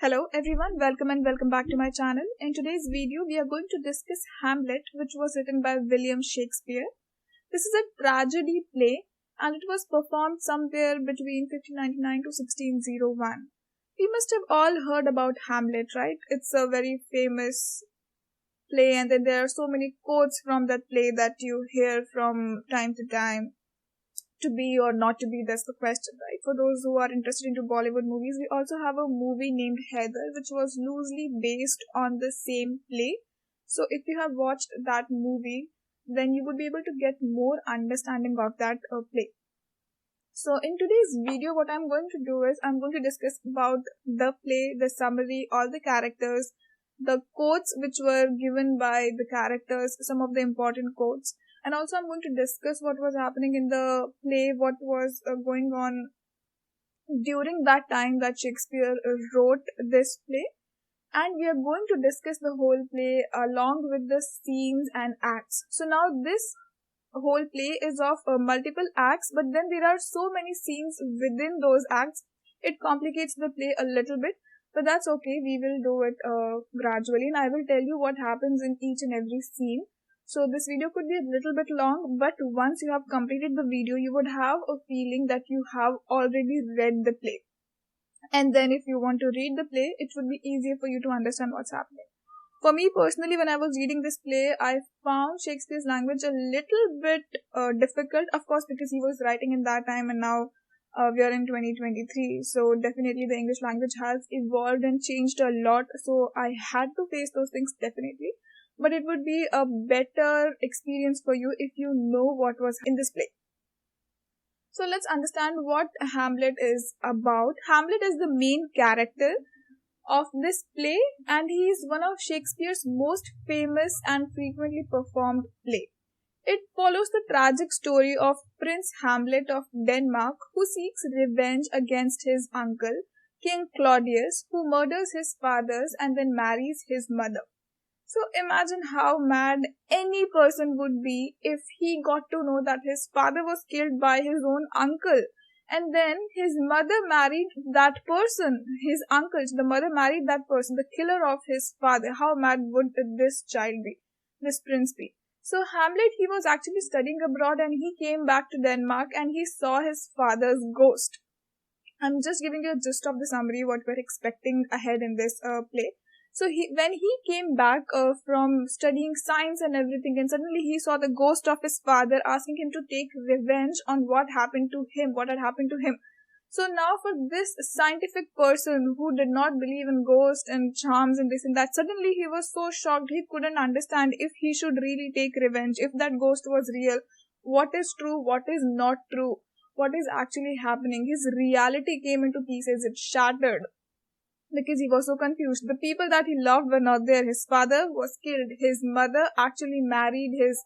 Hello everyone, welcome back to my channel. In today's video, we are going to discuss Hamlet, which was written by William Shakespeare. This is a tragedy play and it was performed somewhere between 1599 to 1601. We must have all heard about Hamlet, right? It's a very famous play and then there are so many quotes from that play that you hear from time to time. To be or not to be, that's the question, right? For those who are interested into Bollywood movies, we also have a movie named Heather, which was loosely based on the same play. So if you have watched that movie, then you would be able to get more understanding of that play. So in today's video, what I'm going to do is I'm going to discuss about the play, the summary, all the characters, the quotes which were given by the characters, some of the important quotes. And also I'm going to discuss what was happening in the play, what was going on during that time that Shakespeare wrote this play. And we are going to discuss the whole play along with the scenes and acts. So now this whole play is of multiple acts, but then there are so many scenes within those acts. It complicates the play a little bit, but that's okay. We will do it gradually and I will tell you what happens in each and every scene. So this video could be a little bit long, but once you have completed the video, you would have a feeling that you have already read the play. And then if you want to read the play, it would be easier for you to understand what's happening. For me personally, when I was reading this play, I found Shakespeare's language a little bit difficult, of course, because he was writing in that time and now we are in 2023. So definitely the English language has evolved and changed a lot. So I had to face those things definitely. But it would be a better experience for you if you know what was in this play. So let's understand what Hamlet is about. Hamlet is the main character of this play and he is one of Shakespeare's most famous and frequently performed play. It follows the tragic story of Prince Hamlet of Denmark who seeks revenge against his uncle, King Claudius, who murders his fathers and then marries his mother. So imagine how mad any person would be if he got to know that his father was killed by his own uncle and then his mother married that person, his uncle, the mother married that person, the killer of his father. How mad would this child be, this prince be? So Hamlet, he was actually studying abroad and he came back to Denmark and he saw his father's ghost. I'm just giving you a gist of the summary, what we're expecting ahead in this play. So when he came back from studying science and everything, and suddenly he saw the ghost of his father asking him to take revenge on what happened to him, what had happened to him. So now for this scientific person who did not believe in ghosts and charms and this and that, suddenly he was so shocked he couldn't understand if he should really take revenge, if that ghost was real, what is true, what is not true, what is actually happening. His reality came into pieces, it shattered. Because he was so confused. The people that he loved were not there. His father was killed. His mother actually married his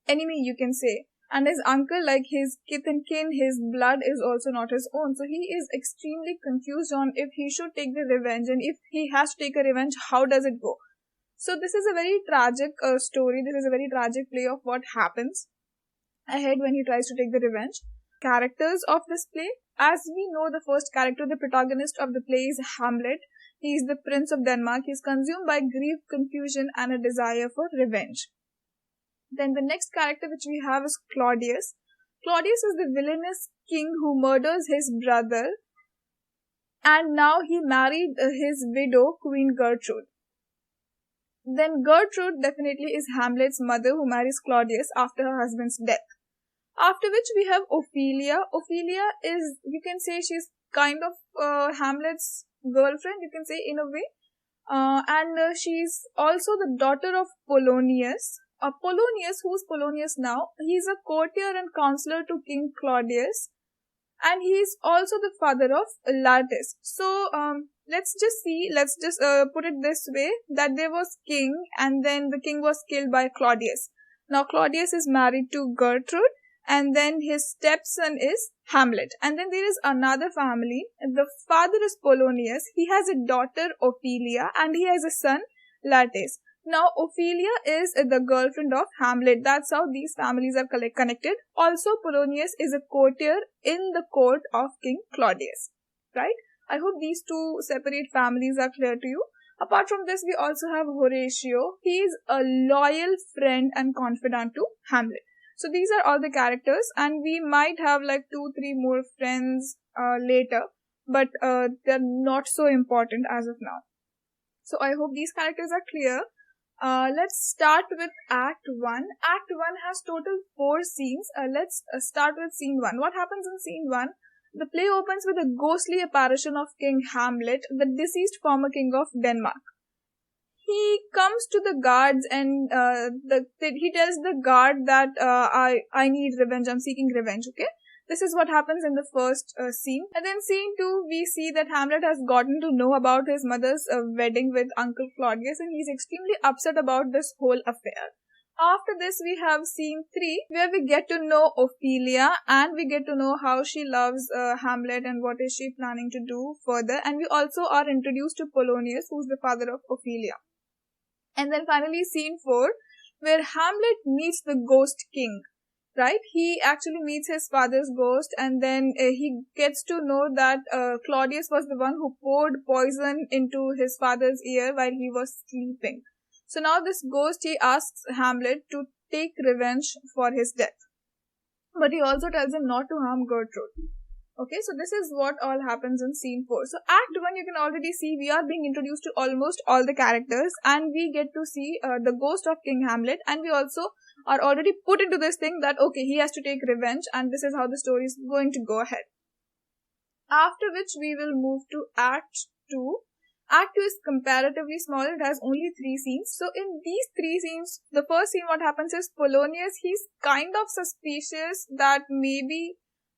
enemy, you can say. And his uncle, like his kith and kin, his blood is also not his own. So he is extremely confused on if he should take the revenge. And if he has to take a revenge, how does it go? So this is a very tragic story. This is a very tragic play of what happens ahead when he tries to take the revenge. Characters of this play. As we know, the first character, the protagonist of the play is Hamlet. He is the prince of Denmark. He is consumed by grief, confusion and a desire for revenge. Then the next character which we have is Claudius. Claudius is the villainous king who murders his brother and now he married his widow, Queen Gertrude. Then Gertrude definitely is Hamlet's mother who marries Claudius after her husband's death. After which we have Ophelia. Ophelia is, you can say she's kind of Hamlet's girlfriend, you can say in a way. And she's also the daughter of Polonius. Polonius, who's Polonius now? He's a courtier and counselor to King Claudius. And he's also the father of Laertes. So let's just put it this way, that there was king and then the king was killed by Claudius. Now Claudius is married to Gertrude. And then his stepson is Hamlet. And then there is another family. The father is Polonius. He has a daughter, Ophelia, and he has a son, Laertes. Now, Ophelia is the girlfriend of Hamlet. That's how these families are connected. Also, Polonius is a courtier in the court of King Claudius. Right? I hope these two separate families are clear to you. Apart from this, we also have Horatio. He is a loyal friend and confidant to Hamlet. So these are all the characters, and we might have like 2-3 more friends later, but they're not so important as of now. So I hope these characters are clear. Let's start with Act 1. Act 1 has total 4 scenes. Let's start with Scene 1. What happens in Scene 1? The play opens with a ghostly apparition of King Hamlet, the deceased former king of Denmark. He comes to the guards and he tells the guard that I need revenge, I'm seeking revenge, okay? This is what happens in the first scene. And then Scene 2, we see that Hamlet has gotten to know about his mother's wedding with Uncle Claudius, and he's extremely upset about this whole affair. After this, we have Scene 3, where we get to know Ophelia, and we get to know how she loves Hamlet and what is she planning to do further. And we also are introduced to Polonius, who's the father of Ophelia. And then finally Scene 4, where Hamlet meets the ghost king, right? He actually meets his father's ghost, and then he gets to know that Claudius was the one who poured poison into his father's ear while he was sleeping. So now this ghost, he asks Hamlet to take revenge for his death. But he also tells him not to harm Gertrude. Okay, so this is what all happens in Scene 4. So Act 1, you can already see we are being introduced to almost all the characters, and we get to see the ghost of King Hamlet, and we also are already put into this thing that okay, he has to take revenge, and this is how the story is going to go ahead. After which we will move to Act 2. Act 2 is comparatively small. It has only 3 scenes. So in these 3 scenes, the first scene, what happens is Polonius, he's kind of suspicious that maybe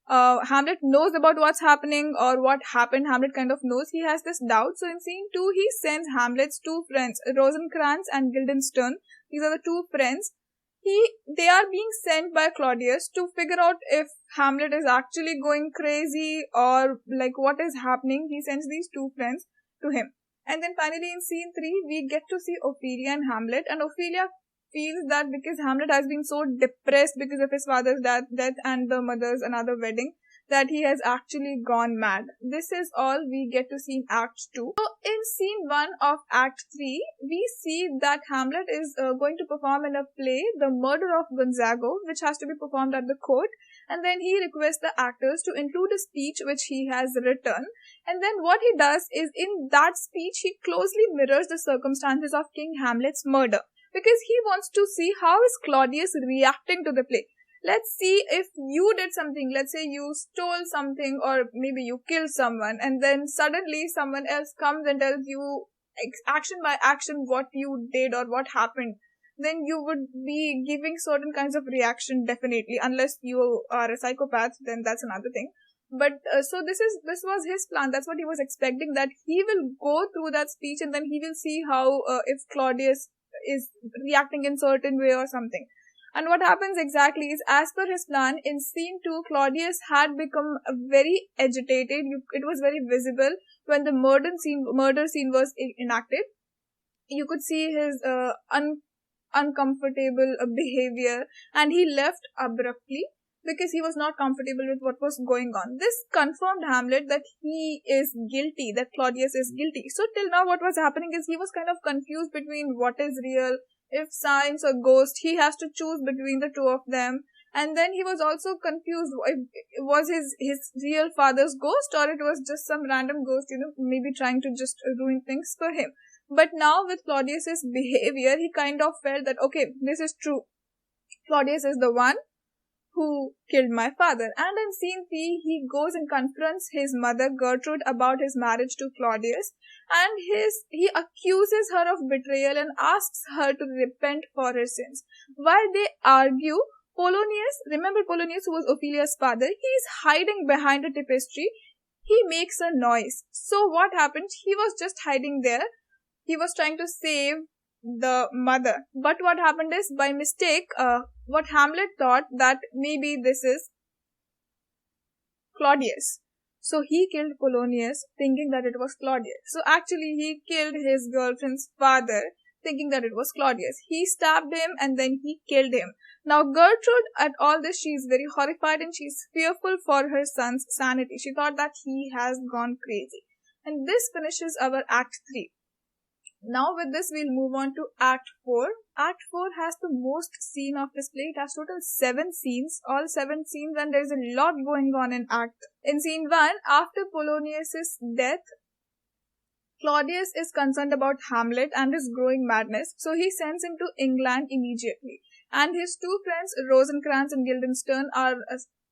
Hamlet knows about what's happening or what happened. Hamlet kind of knows. He has this doubt. So in Scene 2, he sends Hamlet's 2 friends, Rosencrantz and Guildenstern. These are the 2 friends. They are being sent by Claudius to figure out if Hamlet is actually going crazy or like what is happening. He sends these 2 friends to him. And then finally in Scene 3, we get to see Ophelia and Hamlet, and Ophelia feels that because Hamlet has been so depressed because of his father's death and the mother's another wedding, that he has actually gone mad. This is all we get to see in Act 2. So in Scene 1 of Act 3, we see that Hamlet is going to perform in a play, The Murder of Gonzago, which has to be performed at the court, and then he requests the actors to include a speech which he has written. And then what he does is, in that speech, he closely mirrors the circumstances of King Hamlet's murder, because he wants to see how is Claudius reacting to the play. Let's see if you did something, let's say you stole something or maybe you killed someone, and then suddenly someone else comes and tells you action by action what you did or what happened, then you would be giving certain kinds of reaction definitely, unless you are a psychopath, then that's another thing. But so this was his plan. That's what he was expecting, that he will go through that speech and then he will see how if Claudius is reacting in certain way or something. And what happens exactly is, as per his plan, in Scene 2, Claudius had become very agitated. It was very visible when the murder scene was enacted. You could see his uncomfortable behavior, and he left abruptly because he was not comfortable with what was going on. This confirmed Hamlet that he is guilty, that Claudius is guilty. So till now what was happening is, he was kind of confused between what is real, if science or ghost. He has to choose between the two of them. And then he was also confused, was his real father's ghost, or it was just some random ghost, maybe trying to just ruin things for him. But now with Claudius's behavior, he kind of felt that, okay, this is true. Claudius is the one who killed my father. And in Scene 3, he goes and confronts his mother Gertrude about his marriage to Claudius, and he accuses her of betrayal and asks her to repent for her sins. While they argue, remember Polonius, who was Ophelia's father, he is hiding behind a tapestry. He makes a noise. So what happened? He was just hiding there. He was trying to save the mother. But what happened is, by mistake, what Hamlet thought that maybe this is Claudius. So he killed Polonius thinking that it was Claudius. So actually he killed his girlfriend's father thinking that it was Claudius. He stabbed him and then he killed him. Now Gertrude, at all this, she is very horrified and she is fearful for her son's sanity. She thought that he has gone crazy. And this finishes our Act 3. Now with this, we'll move on to Act 4. Act 4 has the most scene of this play. It has total 7 scenes, all 7 scenes, and there's a lot going on in In scene 1, after Polonius's death, Claudius is concerned about Hamlet and his growing madness, so he sends him to England immediately. And his two friends, Rosencrantz and Guildenstern, are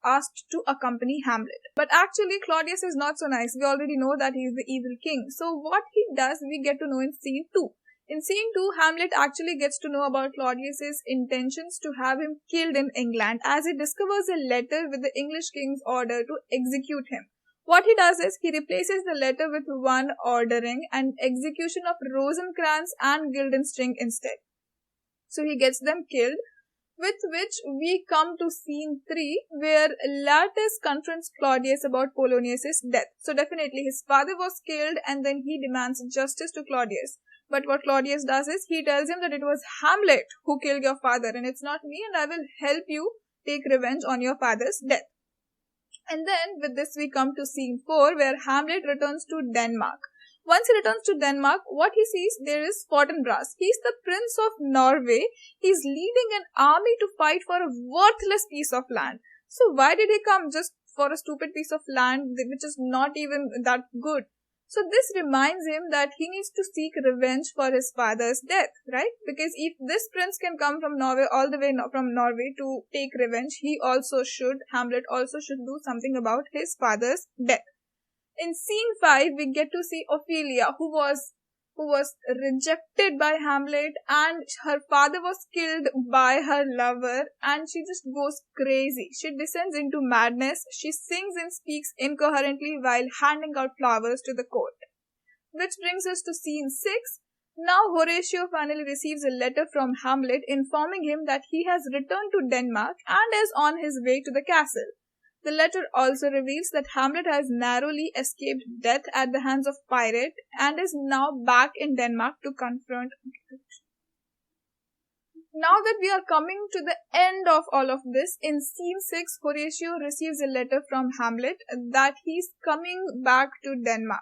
asked to accompany Hamlet. But actually, Claudius is not so nice. We already know that he is the evil king. So what he does, we get to know in scene 2. In scene 2, Hamlet actually gets to know about Claudius's intentions to have him killed in England, as he discovers a letter with the English king's order to execute him. What he does is, he replaces the letter with one ordering an execution of Rosencrantz and Guildenstern instead. So he gets them killed, with which we come to scene 3, where Laertes confronts Claudius about Polonius's death. So definitely his father was killed, and then he demands justice to Claudius. But what Claudius does is, he tells him that it was Hamlet who killed your father, and it's not me, and I will help you take revenge on your father's death. And then with this we come to scene 4, where Hamlet returns to Denmark. Once he returns to Denmark, what he sees, there is Fortinbras. He's the Prince of Norway. He's leading an army to fight for a worthless piece of land. So why did he come? Just for a stupid piece of land which is not even that good. So this reminds him that he needs to seek revenge for his father's death, right? Because if this prince can come from Norway, all the way from Norway to take revenge, Hamlet also should do something about his father's death. In scene 5, we get to see Ophelia, who was rejected by Hamlet, and her father was killed by her lover, and she just goes crazy. She descends into madness. She sings and speaks incoherently while handing out flowers to the court. Which brings us to scene 6. Now Horatio finally receives a letter from Hamlet informing him that he has returned to Denmark and is on his way to the castle. The letter also reveals that Hamlet has narrowly escaped death at the hands of pirate and is now back in Denmark to confront. Now that we are coming to the end of all of this, in scene 6, Horatio receives a letter from Hamlet that he's coming back to Denmark,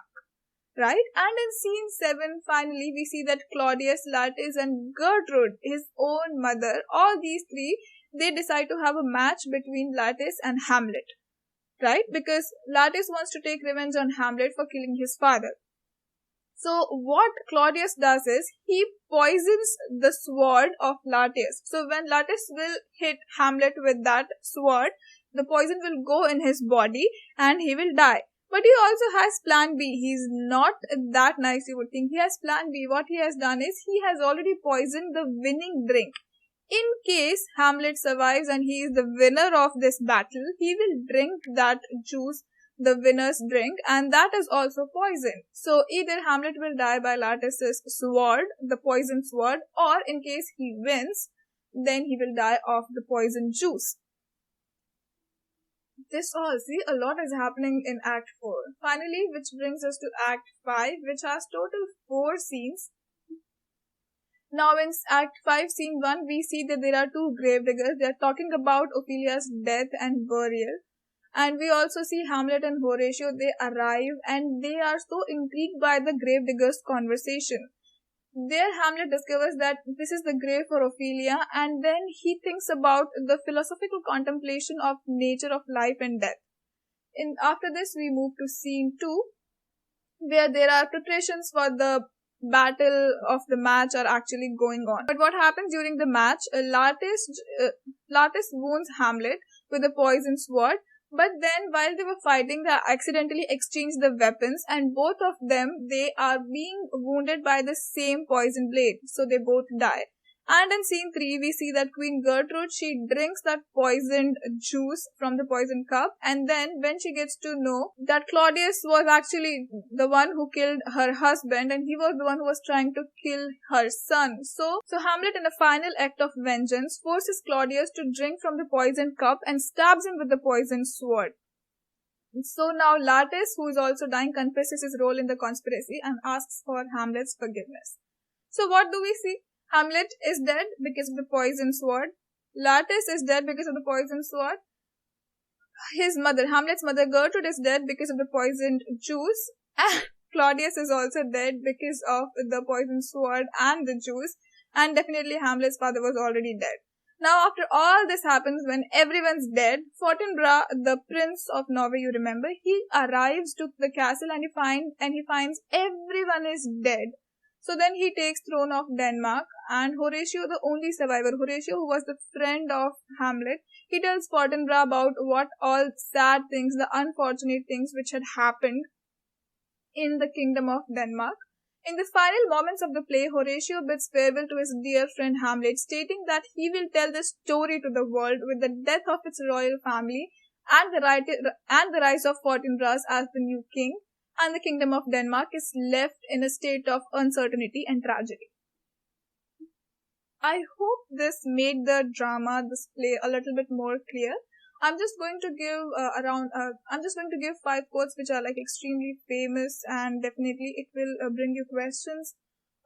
right? And in scene 7, finally, we see that Claudius, Laertes, and Gertrude, his own mother, all these three, they decide to have a match between Laertes and Hamlet, right? Because Laertes wants to take revenge on Hamlet for killing his father. So what Claudius does is, he poisons the sword of Laertes. So when Laertes will hit Hamlet with that sword, the poison will go in his body and he will die. But he also has plan B. He's not that nice, you would think. He has plan B. What he has done is, he has already poisoned the winning drink. In case Hamlet survives and he is the winner of this battle, he will drink that juice, the winner's drink, and that is also poison. So either Hamlet will die by Laertes' sword, the poison sword, or in case he wins, then he will die of the poison juice. This all, see, a lot is happening in Act 4. Finally, which brings us to Act 5, which has total 4 scenes. Now in Act 5, Scene 1, we see that there are two gravediggers. They are talking about Ophelia's death and burial. And we also see Hamlet and Horatio, they arrive and they are so intrigued by the gravediggers' conversation. There Hamlet discovers that this is the grave for Ophelia, and then he thinks about the philosophical contemplation of nature of life and death. After this, we move to Scene 2, where there are preparations for the battle of the match are actually going on. But what happens during the match, Laertes wounds Hamlet with a poison sword, but then while they were fighting, they accidentally exchanged the weapons, and both of them, they are being wounded by the same poison blade, so they both die. And in Scene 3, we see that Queen Gertrude, she drinks that poisoned juice from the poison cup, and then when she gets to know that Claudius was actually the one who killed her husband, and he was the one who was trying to kill her son. So Hamlet, in a final act of vengeance, forces Claudius to drink from the poisoned cup and stabs him with the poisoned sword. So now Laertes, who is also dying, confesses his role in the conspiracy and asks for Hamlet's forgiveness. So what do we see? Hamlet is dead because of the poison sword. Laertes is dead because of the poison sword. His mother, Hamlet's mother Gertrude, is dead because of the poisoned juice. Claudius is also dead because of the poisoned sword and the juice, and definitely Hamlet's father was already dead. Now, after all this happens, when everyone's dead, Fortinbras, the prince of Norway, you remember, he arrives to the castle and he finds everyone is dead. So then he takes throne of Denmark, and Horatio, the only survivor, Horatio, who was the friend of Hamlet, he tells Fortinbras about what all sad things, the unfortunate things which had happened in the kingdom of Denmark. In the final moments of the play, Horatio bids farewell to his dear friend Hamlet, stating that he will tell the story to the world with the death of its royal family and the rise of Fortinbras as the new king, and the kingdom of Denmark is left in a state of uncertainty and tragedy. I hope this made the drama, this play, a little bit more clear. I'm just going to give 5 quotes which are like extremely famous, and definitely it will bring you questions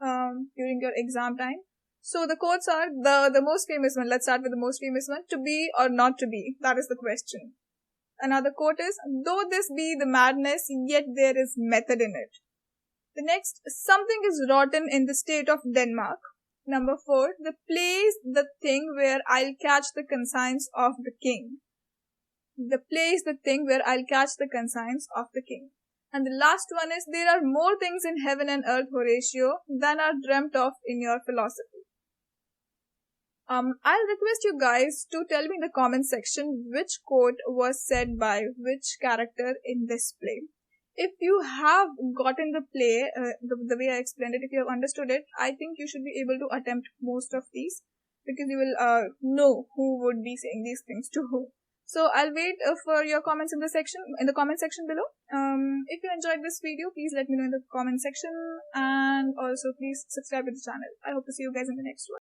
during your exam time. So the quotes are the most famous one. Let's start with the most famous one. To be or not to be? That is the question. Another quote is, though this be the madness, yet there is method in it. The next, something is rotten in the state of Denmark. Number 4, the play's the thing where I'll catch the conscience of the king. The play is the thing where I'll catch the conscience of the king. And the last one is, there are more things in heaven and earth, Horatio, than are dreamt of in your philosophy. I'll request you guys to tell me in the comment section which quote was said by which character in this play. If you have gotten the play, the way I explained it, if you have understood it, I think you should be able to attempt most of these, because you will know who would be saying these things to who. So I'll wait for your comments in the comment section below. If you enjoyed this video, please let me know in the comment section, and also please subscribe to the channel. I hope to see you guys in the next one.